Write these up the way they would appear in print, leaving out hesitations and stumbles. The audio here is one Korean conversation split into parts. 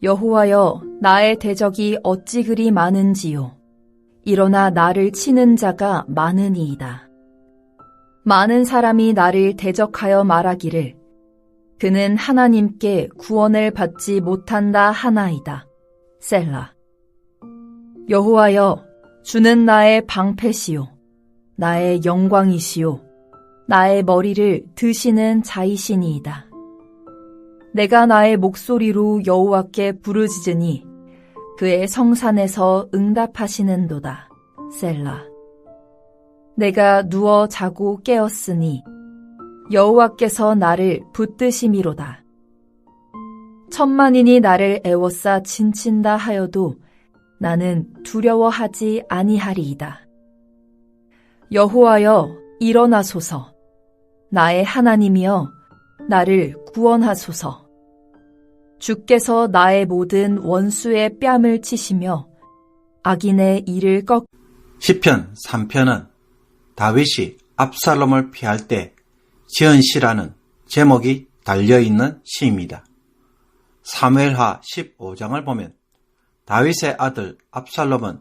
여호와여, 나의 대적이 어찌 그리 많은지요. 일어나 나를 치는 자가 많으니이다. 많은 사람이 나를 대적하여 말하기를 그는 하나님께 구원을 받지 못한다 하나이다. 셀라. 여호와여, 주는 나의 방패시요 나의 영광이시요 나의 머리를 드시는 자이시니이다. 내가 나의 목소리로 여호와께 부르짖으니 그의 성산에서 응답하시는도다. 셀라. 내가 누워 자고 깨었으니 여호와께서 나를 붙드심이로다. 천만인이 나를 애워싸 진친다 하여도 나는 두려워하지 아니하리이다. 여호와여, 일어나소서. 나의 하나님이여, 나를 구원하소서. 주께서 나의 모든 원수의 뺨을 치시며 악인의 이를 시편 3편은 다윗이 압살롬을 피할 때 지은 시라는 제목이 달려있는 시입니다. 사무엘하 15장을 보면 다윗의 아들 압살롬은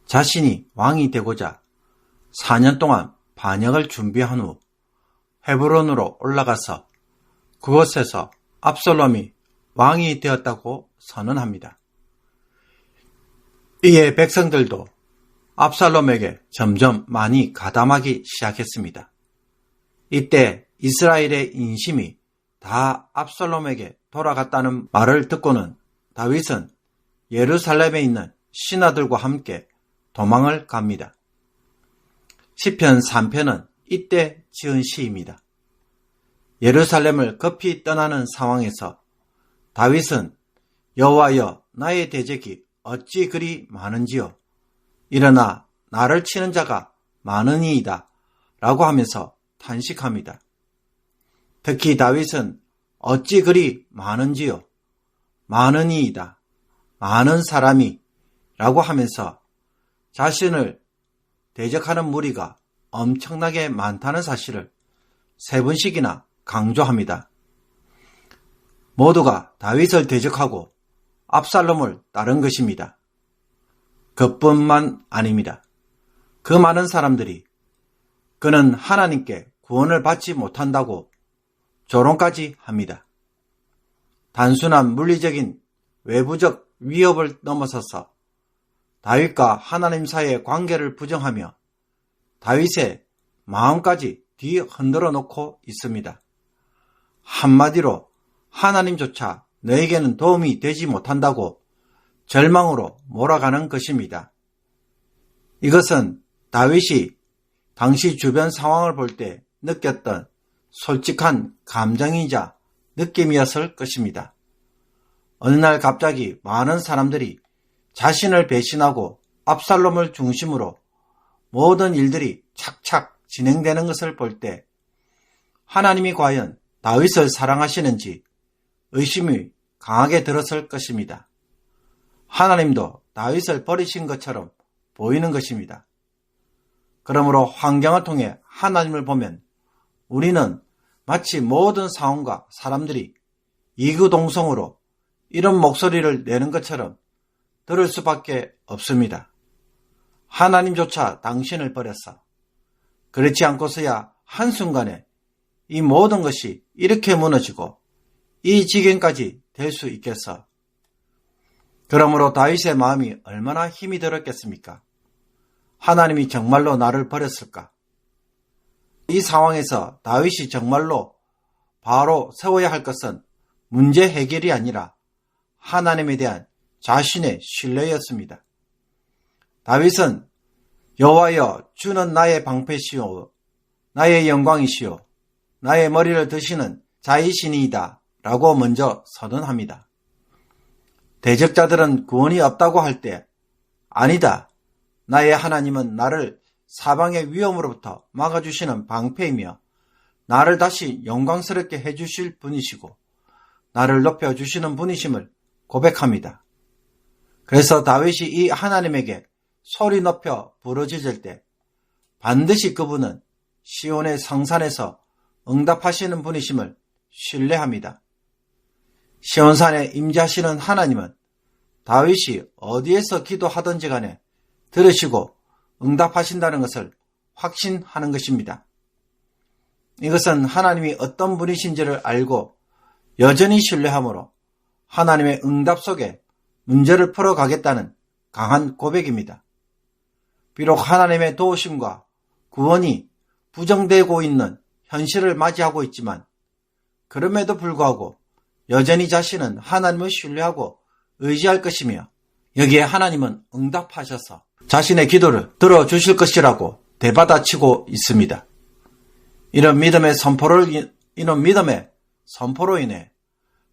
자신이 왕이 되고자 4년 동안 반역을 준비한 후 헤브론으로 올라가서 그곳에서 압살롬이 왕이 되었다고 선언합니다. 이에 백성들도 압살롬에게 점점 많이 가담하기 시작했습니다. 이때 이스라엘의 인심이 다 압살롬에게 돌아갔다는 말을 듣고는 다윗은 예루살렘에 있는 신하들과 함께 도망을 갑니다. 시편 3편은 이때 지은 시입니다. 예루살렘을 급히 떠나는 상황에서 다윗은 여호와여, 나의 대적이 어찌 그리 많은지요. 일어나 나를 치는 자가 많으니이다 라고 하면서 탄식합니다. 특히 다윗은 어찌 그리 많은지요. 많으니이다. 많은 사람이 라고 하면서 자신을 대적하는 무리가 엄청나게 많다는 사실을 3번씩이나 강조합니다. 모두가 다윗을 대적하고 압살롬을 따른 것입니다. 그뿐만 아닙니다. 그 많은 사람들이 그는 하나님께 구원을 받지 못한다고 조롱까지 합니다. 단순한 물리적인 외부적 위협을 넘어서서 다윗과 하나님 사이의 관계를 부정하며 다윗의 마음까지 뒤흔들어 놓고 있습니다. 한마디로 하나님조차 너에게는 도움이 되지 못한다고 절망으로 몰아가는 것입니다. 이것은 다윗이 당시 주변 상황을 볼 때 느꼈던 솔직한 감정이자 느낌이었을 것입니다. 어느 날 갑자기 많은 사람들이 자신을 배신하고 압살롬을 중심으로 모든 일들이 착착 진행되는 것을 볼 때 하나님이 과연 다윗을 사랑하시는지 의심이 강하게 들었을 것입니다. 하나님도 다윗을 버리신 것처럼 보이는 것입니다. 그러므로 환경을 통해 하나님을 보면 우리는 마치 모든 상황과 사람들이 이구동성으로 이런 목소리를 내는 것처럼 들을 수밖에 없습니다. 하나님조차 당신을 버렸어. 그렇지 않고서야 한순간에 이 모든 것이 이렇게 무너지고 이 지경까지 될 수 있겠어. 그러므로 다윗의 마음이 얼마나 힘이 들었겠습니까? 하나님이 정말로 나를 버렸을까? 이 상황에서 다윗이 정말로 바로 세워야 할 것은 문제 해결이 아니라 하나님에 대한 자신의 신뢰였습니다. 다윗은 여호와여, 주는 나의 방패시오 나의 영광이시오 나의 머리를 드시는 자이시니이다 라고 먼저 선언합니다. 대적자들은 구원이 없다고 할 때 아니다. 나의 하나님은 나를 사방의 위험으로부터 막아주시는 방패이며 나를 다시 영광스럽게 해주실 분이시고 나를 높여주시는 분이심을 고백합니다. 그래서 다윗이 이 하나님에게 소리 높여 부르짖을 때 반드시 그분은 시온의 성산에서 응답하시는 분이심을 신뢰합니다. 시온산에 임재하시는 하나님은 다윗이 어디에서 기도하든지 간에 들으시고 응답하신다는 것을 확신하는 것입니다. 이것은 하나님이 어떤 분이신지를 알고 여전히 신뢰함으로 하나님의 응답 속에 문제를 풀어가겠다는 강한 고백입니다. 비록 하나님의 도우심과 구원이 부정되고 있는 현실을 맞이하고 있지만 그럼에도 불구하고 여전히 자신은 하나님을 신뢰하고 의지할 것이며 여기에 하나님은 응답하셔서 자신의 기도를 들어주실 것이라고 대받아치고 있습니다. 이런 믿음의 선포로 인해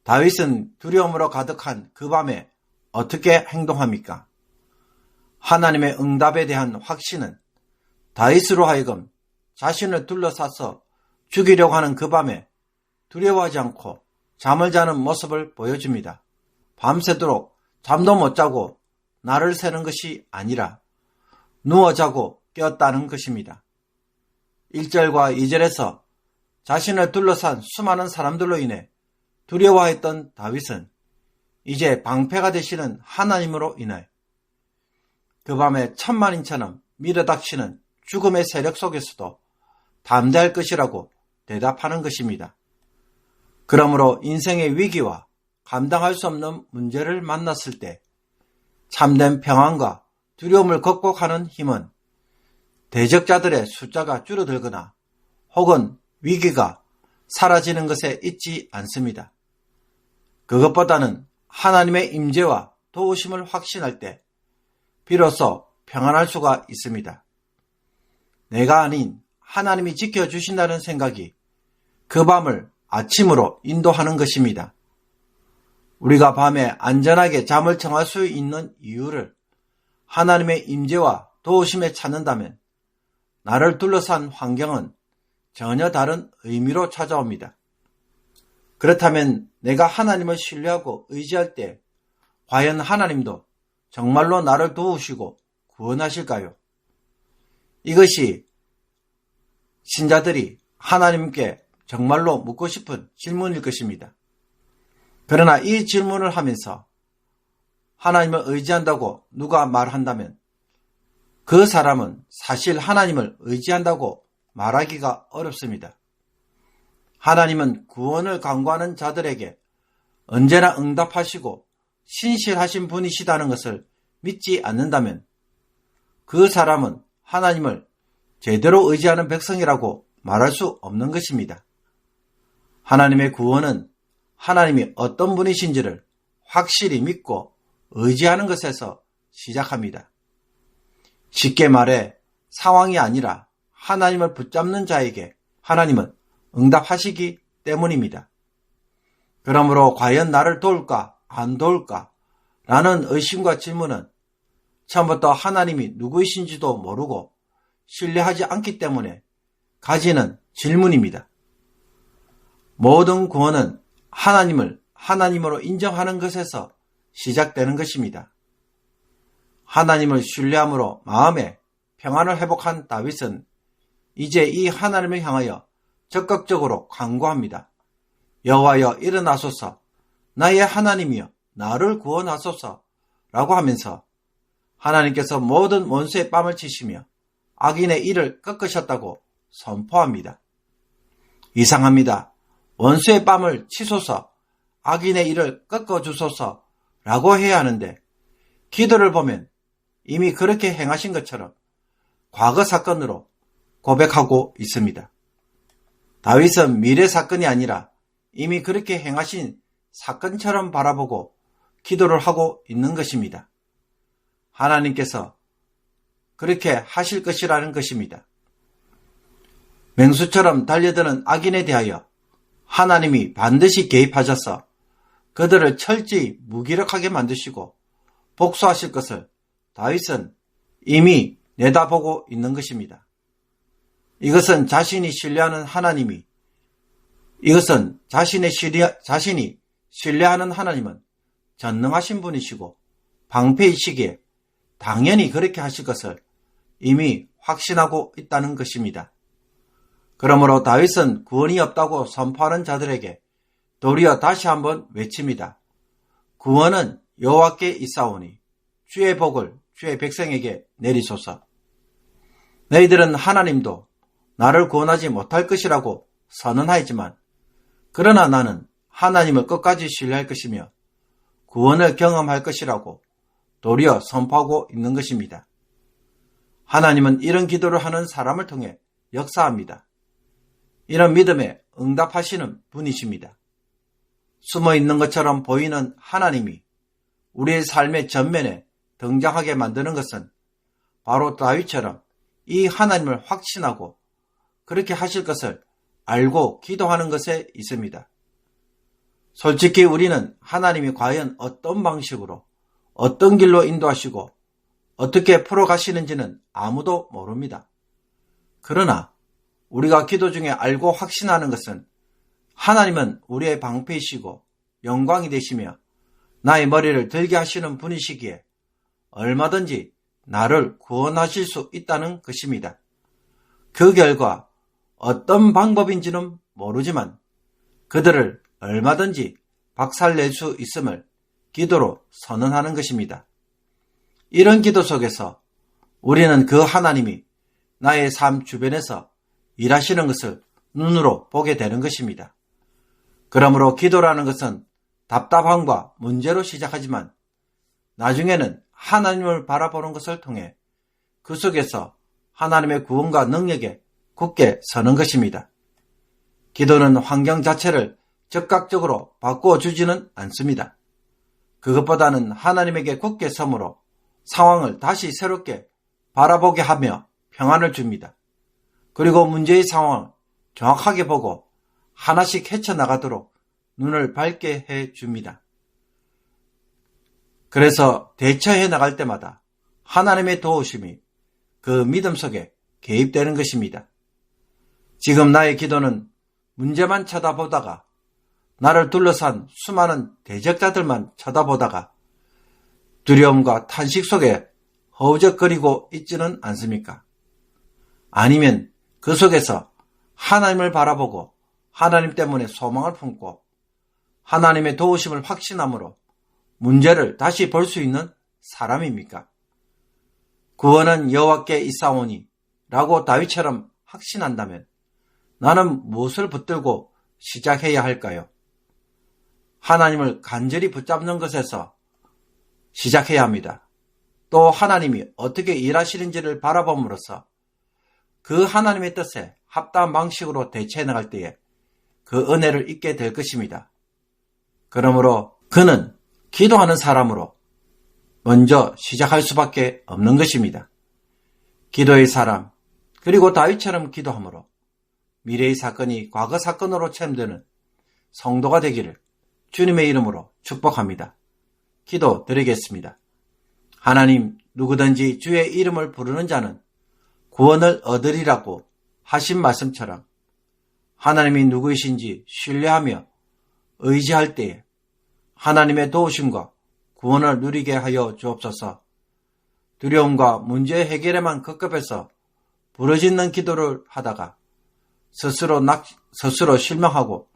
다윗은 두려움으로 가득한 그 밤에 어떻게 행동합니까? 하나님의 응답에 대한 확신은 다윗으로 하여금 자신을 둘러싸서 죽이려고 하는 그 밤에 두려워하지 않고 잠을 자는 모습을 보여줍니다. 밤새도록 잠도 못 자고 날을 새는 것이 아니라 누워 자고 깨었다는 것입니다. 1절과 2절에서 자신을 둘러싼 수많은 사람들로 인해 두려워했던 다윗은 이제 방패가 되시는 하나님으로 인해 그 밤에 천만인처럼 밀어닥치는 죽음의 세력 속에서도 담대할 것이라고 대답하는 것입니다. 그러므로 인생의 위기와 감당할 수 없는 문제를 만났을 때 참된 평안과 두려움을 극복하는 힘은 대적자들의 숫자가 줄어들거나 혹은 위기가 사라지는 것에 있지 않습니다. 그것보다는 하나님의 임재와 도우심을 확신할 때 비로소 평안할 수가 있습니다. 내가 아닌 하나님이 지켜주신다는 생각이 그 밤을 아침으로 인도하는 것입니다. 우리가 밤에 안전하게 잠을 청할 수 있는 이유를 하나님의 임재와 도우심에 찾는다면 나를 둘러싼 환경은 전혀 다른 의미로 찾아옵니다. 그렇다면 내가 하나님을 신뢰하고 의지할 때 과연 하나님도 정말로 나를 도우시고 구원하실까요? 이것이 신자들이 하나님께 정말로 묻고 싶은 질문일 것입니다. 그러나 이 질문을 하면서 하나님을 의지한다고 누가 말한다면 그 사람은 사실 하나님을 의지한다고 말하기가 어렵습니다. 하나님은 구원을 간구하는 자들에게 언제나 응답하시고 신실하신 분이시다는 것을 믿지 않는다면 그 사람은 하나님을 제대로 의지하는 백성이라고 말할 수 없는 것입니다. 하나님의 구원은 하나님이 어떤 분이신지를 확실히 믿고 의지하는 것에서 시작합니다. 쉽게 말해 상황이 아니라 하나님을 붙잡는 자에게 하나님은 응답하시기 때문입니다. 그러므로 과연 나를 도울까 안 도울까 라는 의심과 질문은 처음부터 하나님이 누구이신지도 모르고 신뢰하지 않기 때문에 가지는 질문입니다. 모든 구원은 하나님을 하나님으로 인정하는 것에서 시작되는 것입니다. 하나님을 신뢰함으로 마음에 평안을 회복한 다윗은 이제 이 하나님을 향하여 적극적으로 간구합니다. 여호와여 일어나소서, 나의 하나님이여 나를 구원하소서 라고 하면서 하나님께서 모든 원수의 뺨을 치시며 악인의 일을 꺾으셨다고 선포합니다. 이상합니다. 원수의 뺨을 치소서, 악인의 일을 꺾어주소서 라고 해야 하는데 기도를 보면 이미 그렇게 행하신 것처럼 과거 사건으로 고백하고 있습니다. 다윗은 미래 사건이 아니라 이미 그렇게 행하신 사건처럼 바라보고 기도를 하고 있는 것입니다. 하나님께서 그렇게 하실 것이라는 것입니다. 맹수처럼 달려드는 악인에 대하여 하나님이 반드시 개입하셔서 그들을 철저히 무기력하게 만드시고 복수하실 것을 다윗은 이미 내다보고 있는 것입니다. 이것은 자신이 신뢰하는 하나님은 전능하신 분이시고 방패이시기에 당연히 그렇게 하실 것을 이미 확신하고 있다는 것입니다. 그러므로 다윗은 구원이 없다고 선포하는 자들에게 도리어 다시 한번 외칩니다. 구원은 여호와께 있사오니 주의 복을 주의 백성에게 내리소서. 너희들은 하나님도 나를 구원하지 못할 것이라고 선언하지만 그러나 나는 하나님을 끝까지 신뢰할 것이며 구원을 경험할 것이라고 도리어 선포하고 있는 것입니다. 하나님은 이런 기도를 하는 사람을 통해 역사합니다. 이런 믿음에 응답하시는 분이십니다. 숨어 있는 것처럼 보이는 하나님이 우리의 삶의 전면에 등장하게 만드는 것은 바로 다윗처럼 이 하나님을 확신하고 그렇게 하실 것을 알고 기도하는 것에 있습니다. 솔직히 우리는 하나님이 과연 어떤 방식으로 어떤 길로 인도하시고 어떻게 풀어가시는지는 아무도 모릅니다. 그러나 우리가 기도 중에 알고 확신하는 것은 하나님은 우리의 방패이시고 영광이 되시며 나의 머리를 들게 하시는 분이시기에 얼마든지 나를 구원하실 수 있다는 것입니다. 그 결과 어떤 방법인지는 모르지만 그들을 얼마든지 박살낼 수 있음을 기도로 선언하는 것입니다. 이런 기도 속에서 우리는 그 하나님이 나의 삶 주변에서 일하시는 것을 눈으로 보게 되는 것입니다. 그러므로 기도라는 것은 답답함과 문제로 시작하지만 나중에는 하나님을 바라보는 것을 통해 그 속에서 하나님의 구원과 능력에 굳게 서는 것입니다. 기도는 환경 자체를 즉각적으로 바꾸어 주지는 않습니다. 그것보다는 하나님에게 굳게 섬으로 상황을 다시 새롭게 바라보게 하며 평안을 줍니다. 그리고 문제의 상황을 정확하게 보고 하나씩 헤쳐나가도록 눈을 밝게 해줍니다. 그래서 대처해 나갈 때마다 하나님의 도우심이 그 믿음 속에 개입되는 것입니다. 지금 나의 기도는 문제만 쳐다보다가 나를 둘러싼 수많은 대적자들만 쳐다보다가 두려움과 탄식 속에 허우적거리고 있지는 않습니까? 아니면 그 속에서 하나님을 바라보고 하나님 때문에 소망을 품고 하나님의 도우심을 확신함으로 문제를 다시 볼 수 있는 사람입니까? 구원은 여호와께 있사오니 라고 다윗처럼 확신한다면 나는 무엇을 붙들고 시작해야 할까요? 하나님을 간절히 붙잡는 것에서 시작해야 합니다. 또 하나님이 어떻게 일하시는지를 바라봄으로써 그 하나님의 뜻에 합당한 방식으로 대처해 나갈 때에 그 은혜를 잊게 될 것입니다. 그러므로 그는 기도하는 사람으로 먼저 시작할 수밖에 없는 것입니다. 기도의 사람, 그리고 다윗처럼 기도함으로 미래의 사건이 과거 사건으로 체험되는 성도가 되기를 주님의 이름으로 축복합니다. 기도 드리겠습니다. 하나님, 누구든지 주의 이름을 부르는 자는 구원을 얻으리라고 하신 말씀처럼 하나님이 누구이신지 신뢰하며 의지할 때에 하나님의 도우심과 구원을 누리게 하여 주옵소서. 두려움과 문제 해결에만 급급해서 부르짖는 기도를 하다가 스스로 실망하고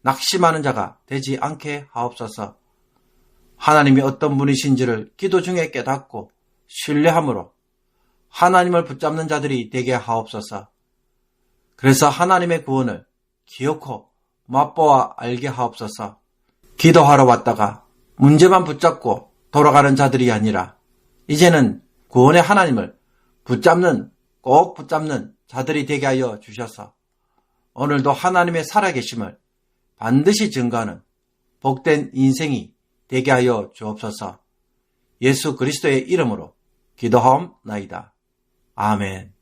낙심하는 자가 되지 않게 하옵소서. 하나님이 어떤 분이신지를 기도 중에 깨닫고 신뢰함으로 하나님을 붙잡는 자들이 되게 하옵소서. 그래서 하나님의 구원을 기억하고 맛보아 알게 하옵소서. 기도하러 왔다가 문제만 붙잡고 돌아가는 자들이 아니라 이제는 구원의 하나님을 꼭 붙잡는 자들이 되게 하여 주셔서 오늘도 하나님의 살아계심을 반드시 증거하는 복된 인생이 되게 하여 주옵소서. 예수 그리스도의 이름으로 기도하옵나이다. 아멘.